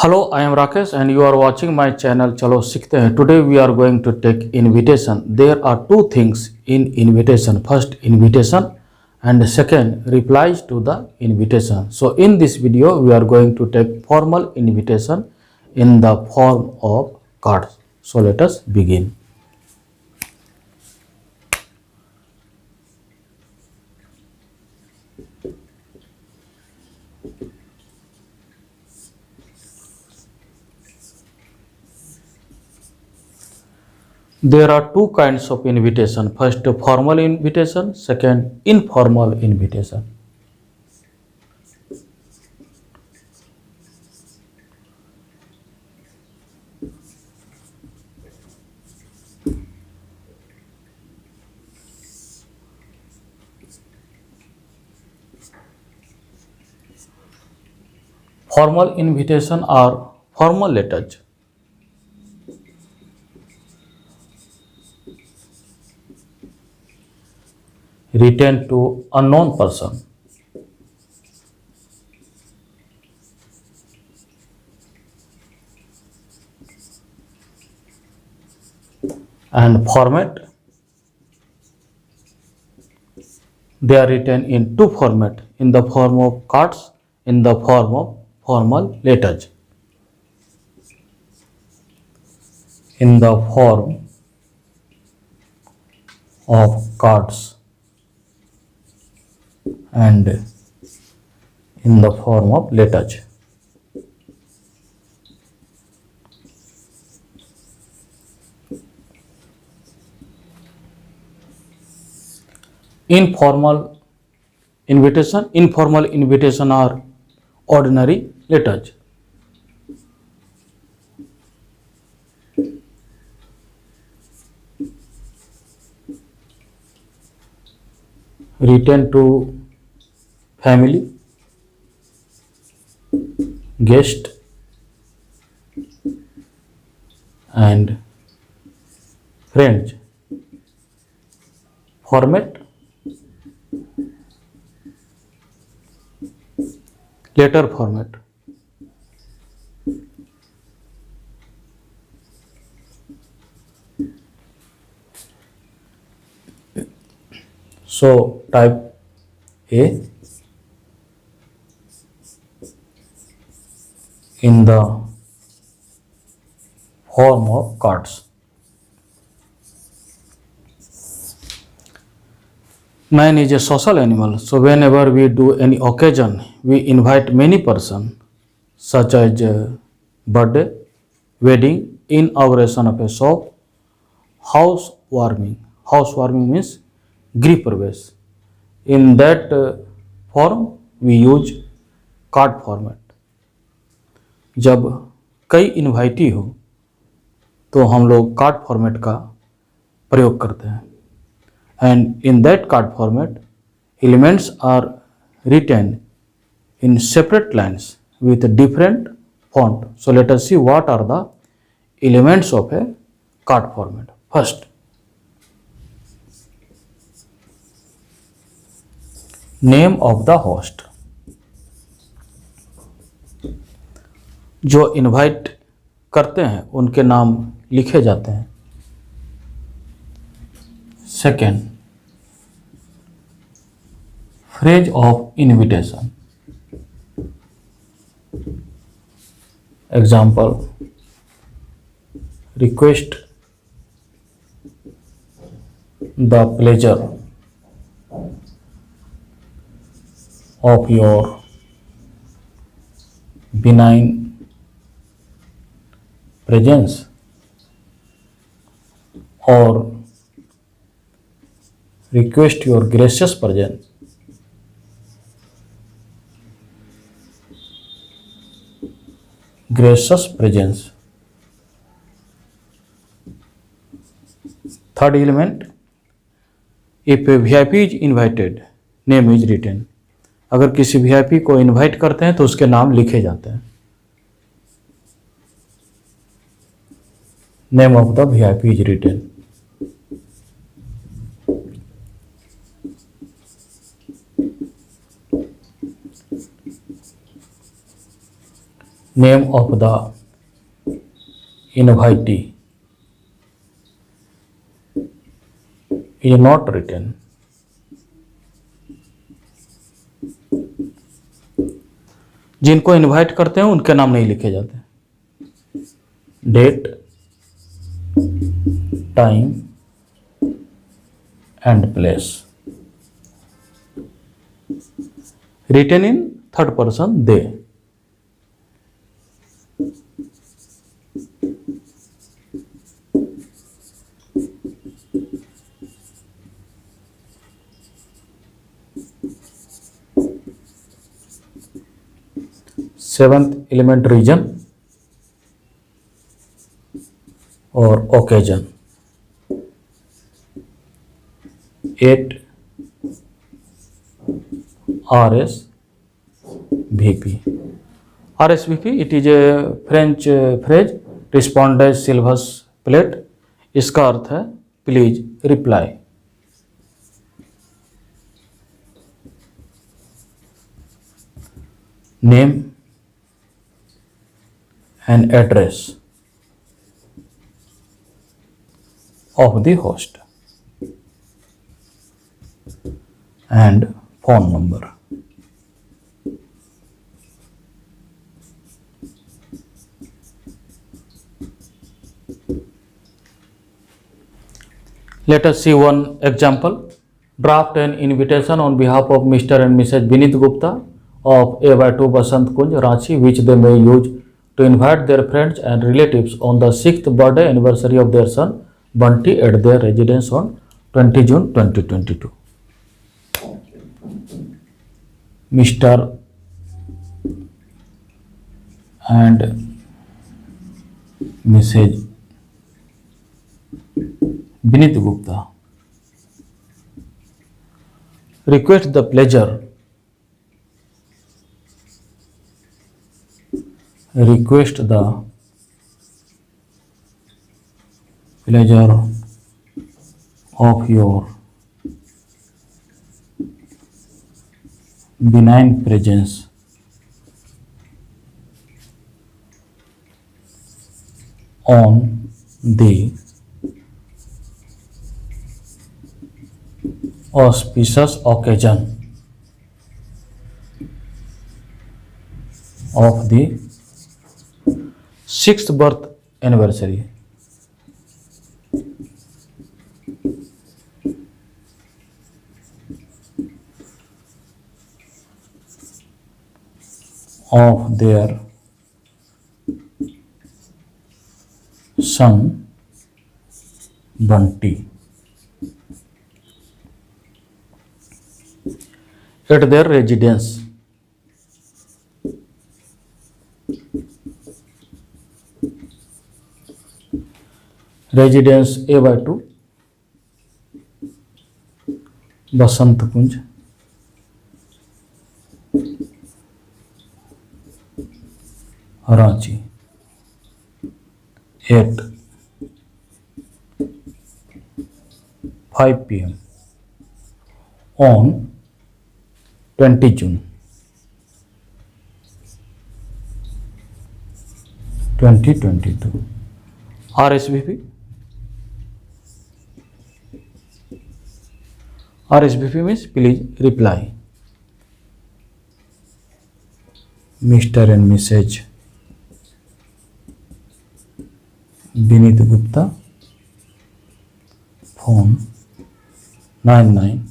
Hello, I am Rakesh and you are watching my channel Chalo Sikhte Hain. Today we are going to take invitation. There are two things in invitation. First, invitation and second, replies to the invitation. So in this video we are going to take formal invitation in the form of cards. So let us begin. There are two kinds of invitation. First, formal invitation. Second, informal invitation. Formal invitation are formal letters written to unknown person and format. They are written in two format, in the form of cards, in the form of formal letters. In the form of cards and in the form of letters. Informal invitation are ordinary letters. Written to family, guest and friends. Format, letter format. So type A, in the form of cards. Man is a social animal, so whenever we do any occasion, we invite many persons, such as birthday, wedding, inauguration of a shop, housewarming. Housewarming means gृह प्रवेश. In that form, we use card format. जब कई invitee हो तो हम लोग card format का प्रयोग करते हैं. And in that card format, elements are written in separate lines with different font. So let us see what are the elements of a card format. First, name of the host. जो invite करते हैं उनके नाम लिखे जाते हैं. Second, phrase of invitation. Example, request the pleasure of your benign presence, or request your gracious presence. Gracious presence. Third element, if a VIP is invited, name is written. अगर किसी VIP को इनवाइट करते हैं तो उसके नाम लिखे जाते हैं. Name of the VIP is written. Name of the invitee is not written. जिनको इनवाइट करते हैं उनके नाम नहीं लिखे जाते. Date, time and place. Written in third person, they. Seventh element, region or occasion. 8 RSVP. RSVP, it is a French phrase, respondez s'il vous plaît. इसका अर्थ है please reply. Name and address of the host and phone number. Let us see one example. Draft an invitation on behalf of Mr. and Mrs. Vinit Gupta of A/2 Basant Kunj, Ranchi, which they may use to invite their friends and relatives on the 6th birthday anniversary of their son Bunty at their residence on 20 June 2022. Mr. and Mrs. Vinit Gupta request the pleasure of your benign presence on the auspicious occasion of the 6th birth anniversary of their son Bunty at their residence A/2 Basant Kunj, Ranchi at 5 PM on 20 June 2022. RSVP means please reply. Mr. and Mrs. Vinit Gupta, phone 99